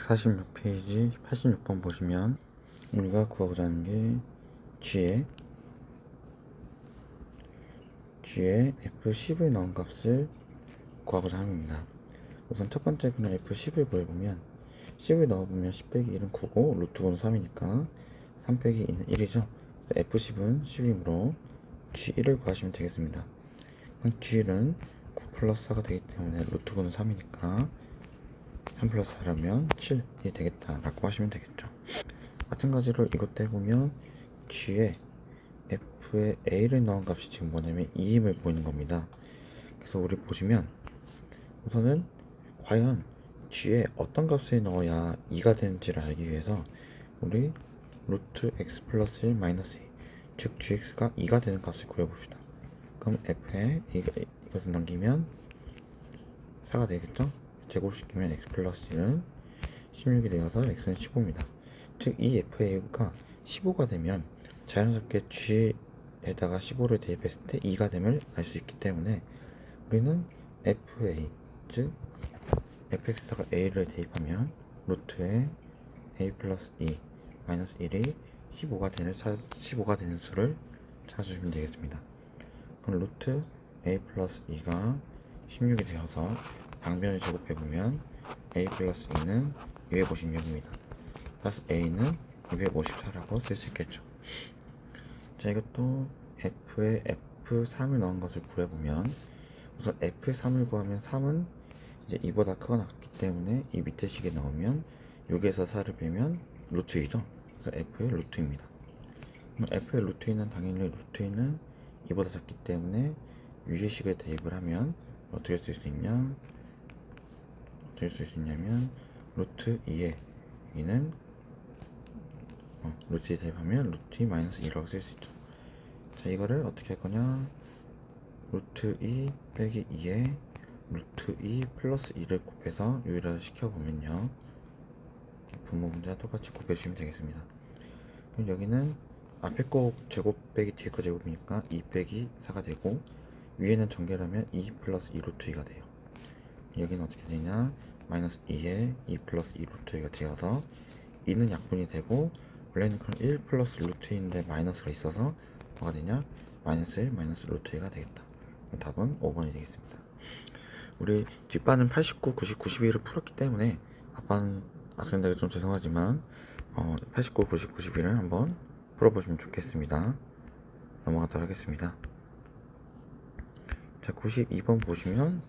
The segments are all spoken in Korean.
146페이지 86번 보시면 우리가 구하고자 하는 게 G의 F10을 넣은 값을 구하고자 합니다. 우선 첫 번째 그냥 F10을 구해보면 10을 넣어보면 10 빼기 1은 9고 루트 9는 3이니까 3 빼기 2는 1이죠. F10은 10이므로 G1을 구하시면 되겠습니다. 그럼 G1은 9 플러스 4가 되기 때문에 루트 9는 3이니까 3 플러스 4라면 7이 되겠다 라고 하시면 되겠죠. 마찬가지로 이것도 해보면 G에 F에 A를 넣은 값이 지금 뭐냐면 2임을 보이는 겁니다. 그래서 우리 보시면 우선은 과연 G에 어떤 값을 넣어야 2가 되는지를 알기 위해서 우리 루트 x 플러스 1 마이너스 2, 즉 gx가 2가 되는 값을 구해봅시다. 그럼 f에 이것을 넘기면 4가 되겠죠? 제곱시키면 x 플러스 1은 16이 되어서 x는 15입니다. 즉 이 fa가 15가 되면 자연스럽게 g에다가 15를 대입했을 때 2가 됨을 알 수 있기 때문에 우리는 fa, 즉 fx에다가 a를 대입하면 루트에 a 플러스 2 마이너스 1이 15가 되는 수를 찾아주시면 되겠습니다. 그럼 루트 a 플러스 2가 16이 되어서 양변을 제곱해보면 a 플러스 2는 256입니다. 따라서 a는 254라고 쓸 수 있겠죠. 자, 이것도 f에 f3을 넣은 것을 구해보면 우선 f의 3을 구하면 3은 이제 2보다 크거나 같기 때문에 이 밑에 식에 넣으면 6에서 4를 빼면 루트 2죠. 그래서 f의 루트 2입니다. 그럼 f의 루트 2는 당연히 루트 2는 2보다 작기 때문에 위의 식을 대입을 하면 어떻게 쓸 수 있냐? 어떻게 쓸 수 있냐면 루트 2에 2는 루트 2 대입하면 루트 2 마이너스 2라고 쓸 수 있죠. 자, 이거를 어떻게 할 거냐? 루트 2 빼기 2에 루트 2 플러스 2를 곱해서 유일화를 시켜보면요, 분모 문제와 똑같이 곱해주시면 되겠습니다. 그럼 여기는 앞에 거 제곱 빼기 뒤에 거 제곱이니까 2 빼기 4가 되고 위에는 전개하면 2 플러스 2 루트 2가 돼요. 여기는 어떻게 되냐? 마이너스 2에 2 플러스 2 루트 2가 되어서 2는 약분이 되고 원래는 그럼 1 플러스 루트 2인데 마이너스가 있어서 뭐가 되냐? 마이너스 1 마이너스 루트 2가 되겠다. 답은 5번이 되겠습니다. 우리 뒷반은 89, 90, 91을 풀었기 때문에 앞반 학생들에게 좀 죄송하지만 89, 90, 91을 한번 풀어보시면 좋겠습니다. 넘어가도록 하겠습니다. 자, 92번 보시면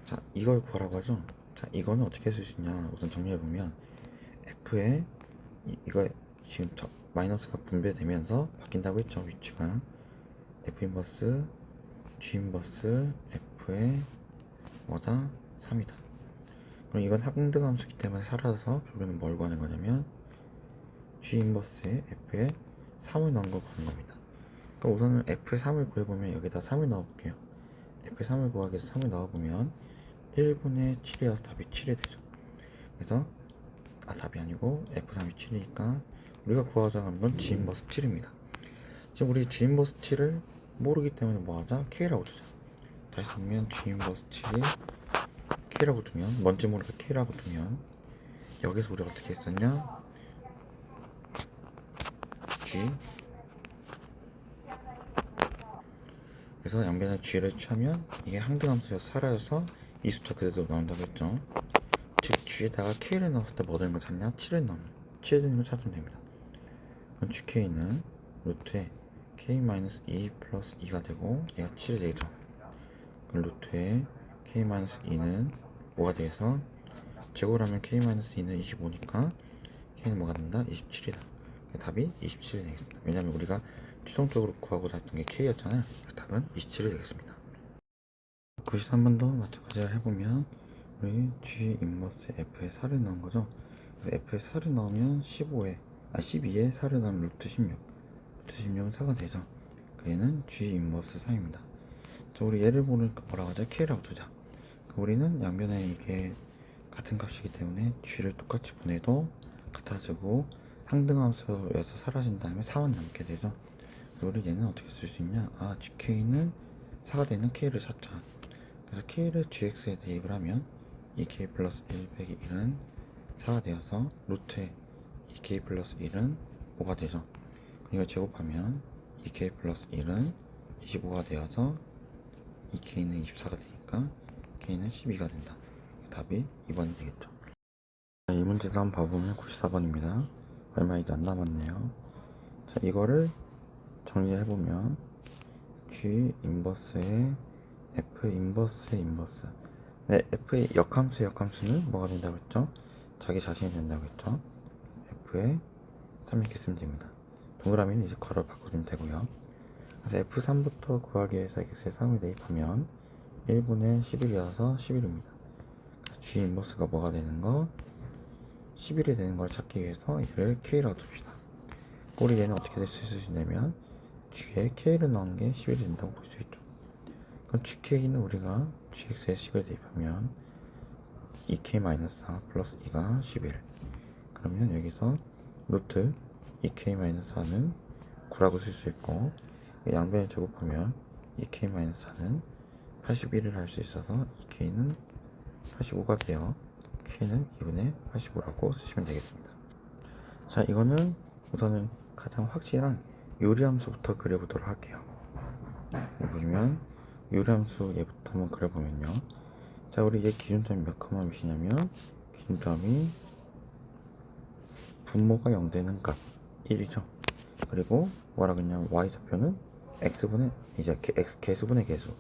자, 이걸 구하라고 하죠. 자, 이거는 어떻게 쓸 수 있냐? 우선 정리해보면 f에 이거 지금 마이너스가 분배되면서 바뀐다고 했죠. 위치가 f 인버스 g 인버스 f의 뭐다? 3이다. 그럼 이건 항등함수기 때문에 사라져서 결국에는 뭘 구하는 거냐면 g 인버스에 f에 3을 넣은 걸 구하는 겁니다. 그럼 우선은 f의 3을 구해보면 여기다 3을 넣어볼게요. f의 3을 구하기 위해서 3을 넣어보면 1분의 7이어서 답이 7이 되죠. 그래서 답이 아니고 f3이 7이니까 우리가 구하고자 하는 건 g 인버스 7입니다. 지금 우리 g 인버스 7을 모르기 때문에 뭐하자? k라고 두자. 다시 두면 g 인버스 7이 k라고 두면, 뭔지 모르게 k라고 두면 여기서 우리가 어떻게 했었냐? g, 그래서 양변에 g를 취하면 이게 항등함수에서 사라져서 이 숫자 그대로 나온다고 했죠. 즉 g에다가 k를 넣었을 때 뭐 되는 걸 찾냐? 7을 넣으면 7 되는 걸 찾으면 됩니다. 그럼 gk는 루트에 k-2 플러스 2가 되고 얘가 7이 되죠. 그럼 루트에 k-2는 뭐가 되겠어? 제곱하면 k-2는 25니까 k는 뭐가 된다? 27이다. 답이 27이 되겠습니다. 왜냐면 우리가 최종적으로 구하고자 했던 게 k였잖아요. 답은 27이 되겠습니다. 93번도 마찬가지를 해보면 우리 g 인버스 f에 4를 넣은 거죠. 그래서 f에 4를 넣으면 12에 4를 넣으면 루트 16, 루트 16은 4가 되죠. 그 얘는 g 인버스 4입니다. 자, 우리 얘를 보니까 뭐라고 하죠? k라고 두자. 우리는 양변에 이게 같은 값이기 때문에 g를 똑같이 보내도 같아지고 항등함수에서 사라진 다음에 4만 남게 되죠. 그래서 우리 얘는 어떻게 쓸 수 있냐? gk는 4가 되는 k를 찾자. 그래서 k를 gx에 대입을 하면 2k 플러스 1 빼기 1은 4가 되어서 루트에 2k 플러스 1은 5가 되죠. 이걸 제곱하면 2k 플러스 1은 25가 되어서 2k는 24가 되니까 k는 12가 된다. 답이 2번이 되겠죠. 이 문제도 한번 봐보면 94번입니다. 얼마 이제 안 남았네요. 자, 이거를 정리해보면 G 인버스에 F 인버스의 인버스. 네, F의 역함수의 역함수는 뭐가 된다고 했죠? 자기 자신이 된다고 했죠? F에 3 이렇게 쓰면 됩니다. 동그라미는 이제 괄호 바꿔주면 되고요. 그래서 F3부터 구하기 위해서 X에 3을 대입하면 1분의 11이어서 11입니다. G 인버스가 뭐가 되는 거? 11이 되는 걸 찾기 위해서 얘를 K라고 둡시다. 우리 얘는 어떻게 쓸 수 있냐면 G에 K를 넣은 게 11이 된다고 볼 수 있죠. 그럼 GK는 우리가 GX에 10을 대입하면 2K-4 플러스 2가 11. 그러면 여기서 루트 2K-4는 9라고 쓸 수 있고 양변을 제곱하면 2K-4는 81을 할 수 있어서 2K는 85가 되어 K는 2분의 85라고 쓰시면 되겠습니다. 자, 이거는 우선은 가장 확실한 유리함수부터 그려보도록 할게요. 여기 보시면 유리함수 얘부터 한번 그려보면요. 자, 우리 얘 기준점이 몇 컴마 몇이냐면 기준점이 분모가 0 되는 값 1이죠. 그리고 뭐라 그랬냐면 y좌표는 x분의 이제 개수분의 개수.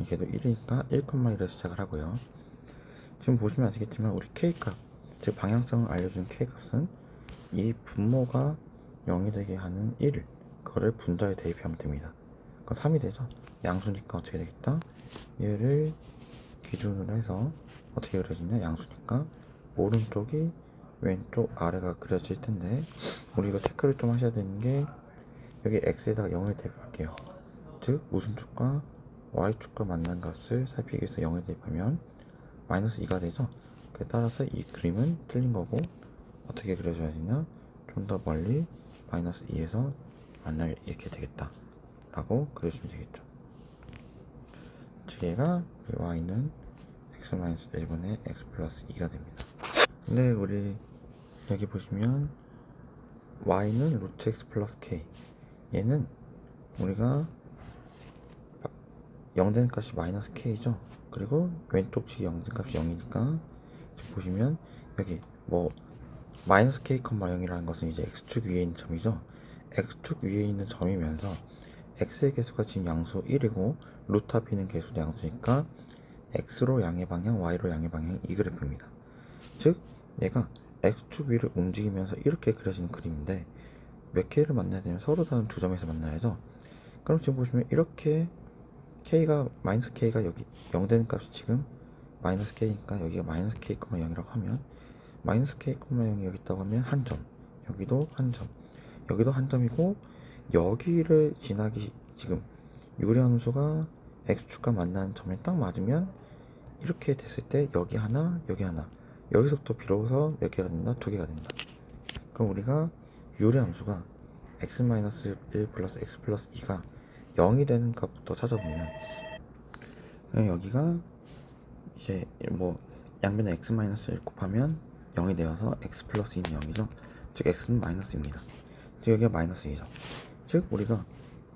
걔도 1이니까 1,1에서 시작을 하고요. 지금 보시면 아시겠지만 우리 k값, 즉 방향성을 알려준 k값은 이 분모가 0이 되게 하는 1, 그거를 분자에 대입하면 됩니다. 그럼 3이 되죠. 양수니까 어떻게 되겠다? 얘를 기준으로 해서 어떻게 그려지냐? 양수니까 오른쪽이 왼쪽 아래가 그려질 텐데 우리 이거 체크를 좀 하셔야 되는 게 여기 x에다가 0을 대입할게요. 즉 무슨 축과 y축과 만난 값을 살피기 위해서 0을 대입하면 마이너스 2가 되죠. 그에 따라서 이 그림은 틀린 거고 어떻게 그려줘야 되냐? 좀 더 멀리 마이너스 2에서 만날 이렇게 되겠다 라고 그려주면 되겠죠. 즉 얘가 y는 x-1분의 x 플러스 2가 됩니다. 근데 우리 여기 보시면 y는 루트 x 플러스 k, 얘는 우리가 0 되는 값이 마이너스 k죠. 그리고 왼쪽 측이 0 되는 값이 0이니까 지금 보시면 여기 뭐 마이너스 k, 0이라는 것은 이제 x축 위에 있는 점이죠. x축 위에 있는 점이면서 x의 개수가 지금 양수 1이고 루트 앞에 있는 개수도 양수니까 x로 양의 방향, y로 양의 방향 이 그래프입니다. 즉 얘가 x축 위를 움직이면서 이렇게 그려지는 그림인데 몇 k를 만나야 되면 서로 다른 두 점에서 만나야죠. 그럼 지금 보시면 이렇게 k가 마이너스 k가 여기 0 되는 값이 지금 마이너스 k니까 여기가 마이너스 k, 0이라고 하면 마이너스 k, 0이 여기 있다고 하면 한 점, 여기도 한 점, 여기도 한 점이고 여기를 지나기 지금 유리함수가 x축과 만나는 점에 딱 맞으면 이렇게 됐을 때 여기 하나, 여기 하나, 여기서부터 비로소 몇 개가 된다? 2개가 된다. 그럼 우리가 유리함수가 x-1 플러스 x 플러스 2가 0이 되는 값부터 찾아보면 여기가 이제 뭐 양변에 x-1 곱하면 0이 되어서 x 플러스 2는 0이죠. 즉 x는 마이너스입니다. 즉 여기가 마이너스 2죠. 즉 우리가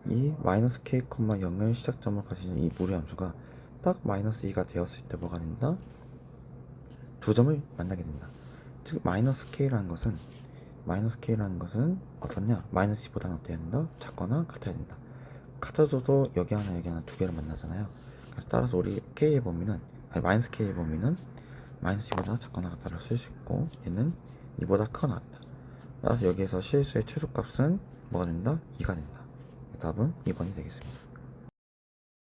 이 마이너스 k, 0을 시작점으로 가지는 이 무리함수가 딱 마이너스 2가 되었을 때 뭐가 된다? 두 점을 만나게 된다. 즉 마이너스 k라는 것은 어떻냐? 마이너스 2보다는 어때야 된다? 작거나 같아야 된다. 같아져도 여기 하나 두 개를 만나잖아요. 그래서 따라서 우리 k의 범위는 마이너스 k의 범위는 마이너스 2보다 작거나 같다를 쓸 수 있고 얘는 2보다 크거나 같다. 따라서 여기에서 실수의 최소값은 뭐가 된다? 2가 된다. 답은 2번이 되겠습니다.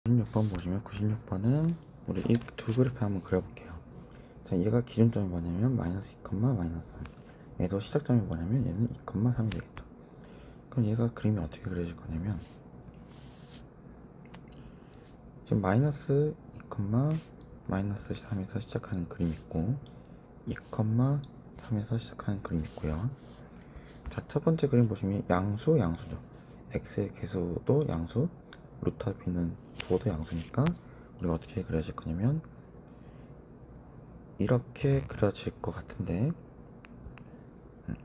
96번 보시면 96번은 우리 이 두 그래프 한번 그려볼게요. 자, 얘가 기준점이 뭐냐면 마이너스 2, 마이너스 3. 얘도 시작점이 뭐냐면 얘는 2, 3이 되겠죠. 그럼 얘가 그림이 어떻게 그려질 거냐면 지금 마이너스 2, 마이너스 3에서 시작하는 그림이 있고 2, 3에서 시작하는 그림이 있고요. 자, 첫 번째 그림 보시면 양수죠. x의 개수도 양수, 루트 앞에 있는 부호도 양수니까 우리가 어떻게 그려질 거냐면 이렇게 그려질 것 같은데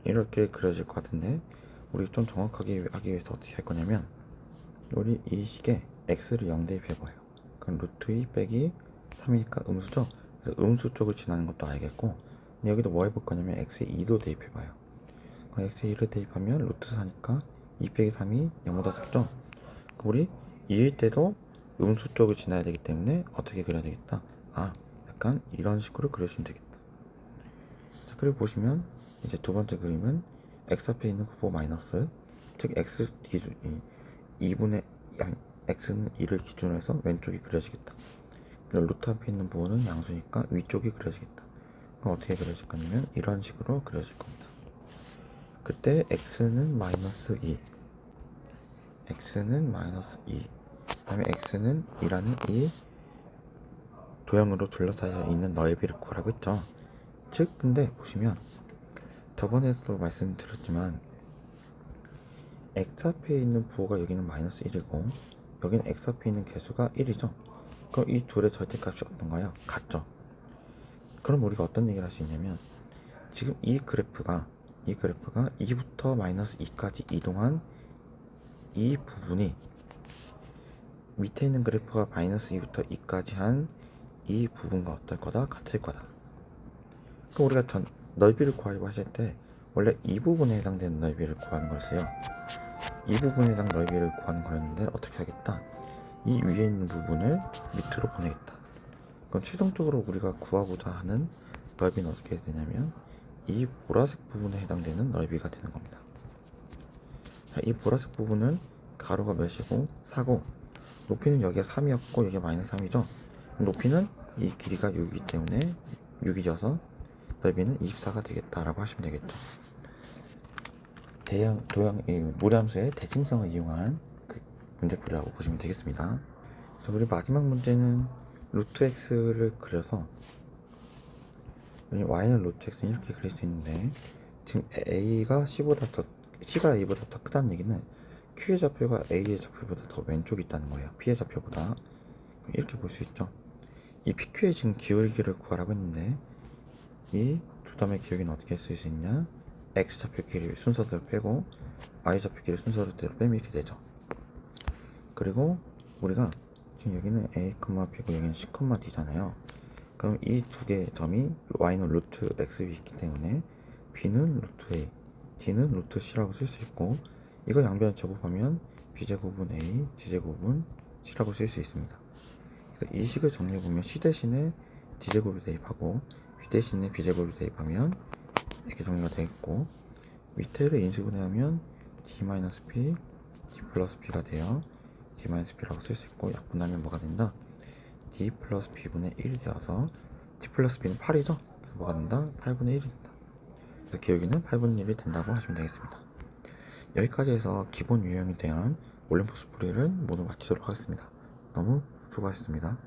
이렇게 그려질 것 같은데 우리 좀 정확하게 하기 위해서 어떻게 할 거냐면 우리 이 식에 x를 0 대입해 봐요. 그럼 루트 2 빼기 3이니까 음수죠. 그래서 음수 쪽을 지나는 것도 알겠고 여기도 뭐 해볼 거냐면 x에 2도 대입해 봐요. 그럼 x에 2를 대입하면 루트 4니까 2 빼기 3이 0보다 작죠. 우리 2일 때도 음수 쪽을 지나야 되기 때문에 어떻게 그려야 되겠다. 약간 이런 식으로 그려주면 되겠다. 자, 그리고 보시면 이제 두 번째 그림은 x 앞에 있는 부호 마이너스, 즉 x 기준 2분의 x는 2를 기준으로 해서 왼쪽이 그려지겠다. 그리고 루트 앞에 있는 부호는 양수니까 위쪽이 그려지겠다. 그럼 어떻게 그려질 거냐면 이런 식으로 그려질 겁니다. 그때 x는 마이너스 2, x는 마이너스 2, 그 다음에 x는 2라는 이 도형으로 둘러싸여 있는 넓이를 구하라고 했죠. 즉 근데 보시면 저번에도 말씀드렸지만 x 앞에 있는 부호가 여기는 마이너스 1이고 여기는 x 앞에 있는 개수가 1이죠. 그럼 이 둘의 절대값이 어떤가요? 같죠. 그럼 우리가 어떤 얘기를 할 수 있냐면 지금 이 그래프가 2부터 마이너스 2까지 이동한 이 부분이 밑에 있는 그래프가 마이너스 2부터 2까지 한 이 부분과 어떨 거다? 같을 거다. 그럼 우리가 넓이를 구하려고 하실 때 원래 이 부분에 해당되는 넓이를 구하는 거였어요. 이 부분에 해당 넓이를 구하는 거였는데 어떻게 하겠다? 이 위에 있는 부분을 밑으로 보내겠다. 그럼 최종적으로 우리가 구하고자 하는 넓이는 어떻게 되냐면 이 보라색 부분에 해당되는 넓이가 되는 겁니다. 자, 이 보라색 부분은 가로가 몇이고 4고 높이는 여기가 3이었고 여기가 마이너스 3이죠. 높이는 이 길이가 6이기 때문에 6이 져서 넓이는 24가 되겠다라고 하시면 되겠죠. 무리함수의 대칭성을 이용한 그 문제풀이라고 보시면 되겠습니다. 자, 우리 마지막 문제는 루트 x를 그려서 y는 루트 x는 이렇게 그릴 수 있는데 지금 C가 A보다 더 크다는 얘기는 Q의 좌표가 A의 좌표보다 더 왼쪽에 있다는 거예요. P의 좌표보다. 이렇게 볼 수 있죠. 이 PQ의 지금 기울기를 구하라고 했는데 이 두 점의 기울기는 어떻게 쓸 수 있냐? X 좌표 길이 순서대로 빼고 Y 좌표 길이 순서대로 빼면 이렇게 되죠. 그리고 우리가 지금 여기는 A, B고 여기는 C, D잖아요. 그럼 이 두 개의 점이 Y는 루트 X 위 있기 때문에 B는 루트 A, D는 루트 C라고 쓸 수 있고 이거 양변 제곱하면 B제곱은 A, D제곱은 C라고 쓸 수 있습니다. 그래서 이 식을 정리해보면 C 대신에 D제곱을 대입하고 B 대신에 B제곱을 대입하면 이렇게 정리가 되겠고 밑에를 인수분해하면 D-P, D 플러스 B가 돼요. D-P라고 쓸 수 있고 약분하면 뭐가 된다? D 플러스 B분의 1이 되어서 D 플러스 B는 8이죠? 그래서 뭐가 된다? 8분의 1이 된다. 그래서 기울기는 8분의 1이 된다고 하시면 되겠습니다. 여기까지 해서 기본 유형에 대한 올림푸스 풀이를 모두 마치도록 하겠습니다. 너무 수고하셨습니다.